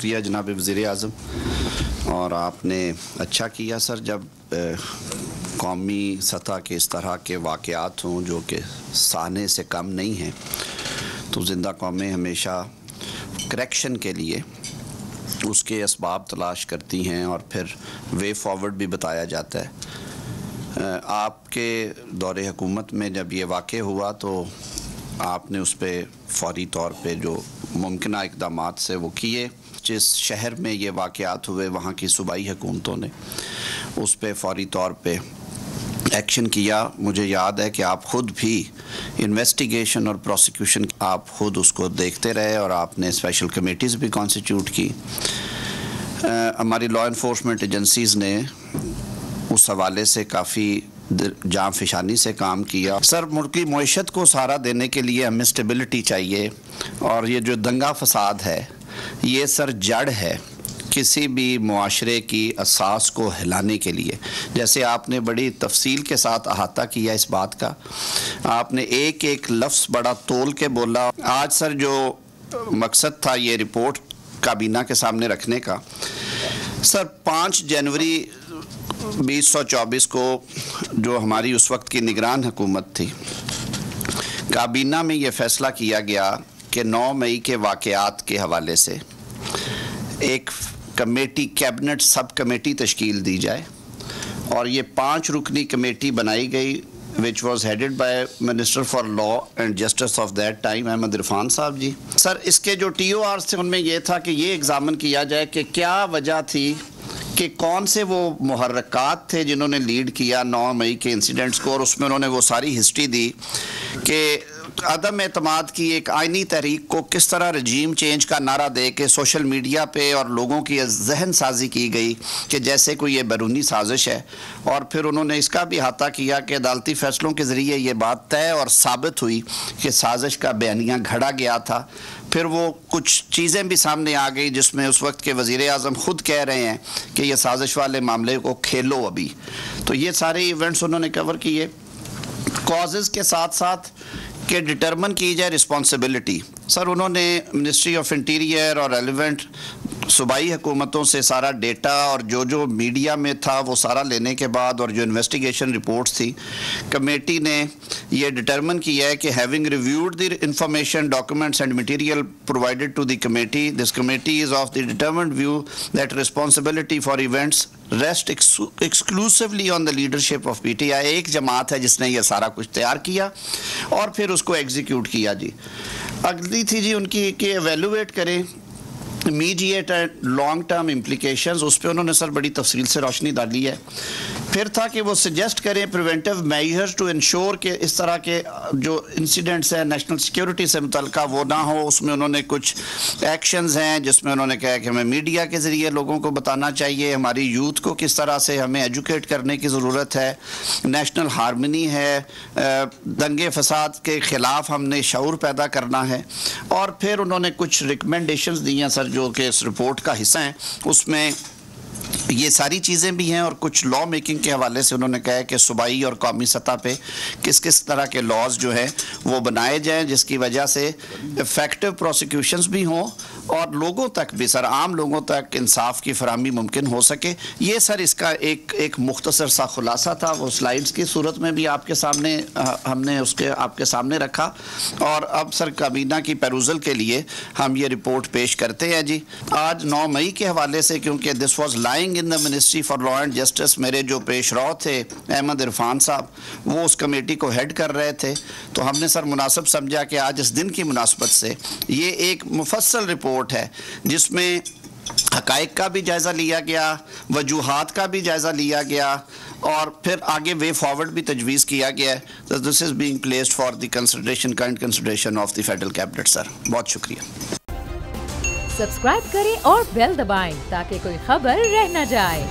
شکریہ جناب وزیر اعظم. اور آپ نے اچھا کیا سر جب قومی سطح کے اس طرح کے واقعات ہوں جو کہ سانے سے کم نہیں ہیں، تو زندہ قومیں ہمیشہ کریکشن کے لیے اس کے اسباب تلاش کرتی ہیں اور پھر وے فارورڈ بھی بتایا جاتا ہے. آپ کے دور حکومت میں جب یہ واقع ہوا تو آپ نے اس پہ فوری طور پہ جو ممکنہ اقدامات سے وہ کیے. جس شہر میں یہ واقعات ہوئے وہاں کی صوبائی حکومتوں نے اس پہ فوری طور پہ ایکشن کیا. مجھے یاد ہے کہ آپ خود بھی انویسٹیگیشن اور پروسیکیوشن آپ خود اس کو دیکھتے رہے اور آپ نے اسپیشل کمیٹیز بھی کانسٹیٹیوٹ کی. ہماری لا انفورسمنٹ ایجنسیز نے اس حوالے سے کافی جاں فشانی سے کام کیا. سر ملکی معیشت کو سہارا دینے کے لیے ہمیں اسٹیبلٹی چاہیے، اور یہ جو دنگا فساد ہے یہ سر جڑ ہے کسی بھی معاشرے کی اساس کو ہلانے کے لیے. جیسے آپ نے بڑی تفصیل کے ساتھ احاطہ کیا اس بات کا، آپ نے ایک ایک لفظ بڑا تول کے بولا. آج سر جو مقصد تھا یہ رپورٹ کابینہ کے سامنے رکھنے کا، سر 5 جنوری 2024 کو جو ہماری اس وقت کی نگران حکومت تھی، کابینہ میں یہ فیصلہ کیا گیا کہ 9 مئی کے واقعات کے حوالے سے ایک کمیٹی، کیبنٹ سب کمیٹی تشکیل دی جائے، اور یہ 5 رکنی کمیٹی بنائی گئی which was headed by Minister for Law and Justice of that time Ahmad Irfan صاحب جی. سر اس کے جو ٹی او آرز تھے ان میں یہ تھا کہ یہ ایگزامن کیا جائے کہ کیا وجہ تھی، کہ کون سے وہ محرکات تھے جنہوں نے لیڈ کیا 9 مئی کے انسیڈنٹس کو، اور اس میں انہوں نے وہ ساری ہسٹری دی کہ عدم اعتماد کی ایک آئینی تحریک کو کس طرح رجیم چینج کا نعرہ دے کے سوشل میڈیا پہ اور لوگوں کی ذہن سازی کی گئی کہ جیسے کوئی یہ بیرونی سازش ہے. اور پھر انہوں نے اس کا بھی احاطہ کیا کہ عدالتی فیصلوں کے ذریعے یہ بات طے اور ثابت ہوئی کہ سازش کا بیانیہ گھڑا گیا تھا. پھر وہ کچھ چیزیں بھی سامنے آ گئی جس میں اس وقت کے وزیر اعظم خود کہہ رہے ہیں کہ یہ سازش والے معاملے کو کھیلو ابھی. تو یہ سارے ایونٹس انہوں نے کور کیے. کازز کے ساتھ ساتھ کہ ڈٹرمن کی جائے رسپانسبلٹی. سر انہوں نے منسٹری آف انٹیریئر اور ریلیونٹ صوبائی حکومتوں سے سارا ڈیٹا اور جو میڈیا میں تھا وہ سارا لینے کے بعد، اور جو انویسٹیگیشن رپورٹس تھی، کمیٹی نے یہ ڈٹرمن کیا ہے کہ having reviewed the information, documents and material provided to the committee, this committee is of the determined view that responsibility for events rest exclusively on the leadership of P T I. ایک جماعت ہے جس نے یہ سارا کچھ تیار کیا اور پھر اس کو ایگزیکیوٹ کیا. جی اگلی تھی جی ان کی کہ ایویلویٹ کریں immediate and long term implications. اس پہ انہوں نے سر بڑی تفصیل سے روشنی ڈالی ہے. پھر تھا کہ وہ سجیسٹ کریں پریونٹیو میجرز ٹو انشور کہ اس طرح کے جو انسیڈنٹس ہیں نیشنل سیکیورٹی سے متعلقہ وہ نہ ہو. اس میں انہوں نے کچھ ایکشنز ہیں جس میں انہوں نے کہا کہ ہمیں میڈیا کے ذریعے لوگوں کو بتانا چاہیے، ہماری یوتھ کو کس طرح سے ہمیں ایجوکیٹ کرنے کی ضرورت ہے، نیشنل ہارمنی ہے، دنگے فساد کے خلاف ہم نے شعور پیدا کرنا ہے. اور پھر انہوں نے کچھ ریکمنڈیشنز دی ہیں سر جو کہ اس رپورٹ کا حصہ ہیں. اس میں یہ ساری چیزیں بھی ہیں، اور کچھ لا میکنگ کے حوالے سے انہوں نے کہا ہے کہ صوبائی اور قومی سطح پہ کس کس طرح کے لاز جو ہیں وہ بنائے جائیں جس کی وجہ سے افیکٹو پروسیکیوشنز بھی ہوں اور لوگوں تک بھی سر، عام لوگوں تک انصاف کی فراہمی ممکن ہو سکے. یہ سر اس کا ایک مختصر سا خلاصہ تھا. وہ سلائیڈز کی صورت میں بھی آپ کے سامنے ہم نے اس کے آپ کے سامنے رکھا، اور اب سر کابینہ کی پیروزل کے لیے ہم یہ رپورٹ پیش کرتے ہیں. جی آج 9 مئی کے حوالے سے کیونکہ this was lying in the ministry for law and justice, میرے جو پیش رو تھے احمد عرفان صاحب وہ اس کمیٹی کو ہیڈ کر رہے تھے، تو ہم نے سر مناسب سمجھا کہ آج اس دن کی مناسبت سے یہ ایک مفصل رپورٹ ہے جس میں حقائق کا بھی جائزہ لیا گیا، وجوہات کا بھی جائزہ لیا گیا، اور پھر آگے وے فارورڈ بھی تجویز کیا گیا ہے. This is being placed for the consideration of the federal cabinet. Sir بہت شکریہ. سبسکرائب کریں اور بیل دبائیں تاکہ کوئی خبر رہ نہ جائے.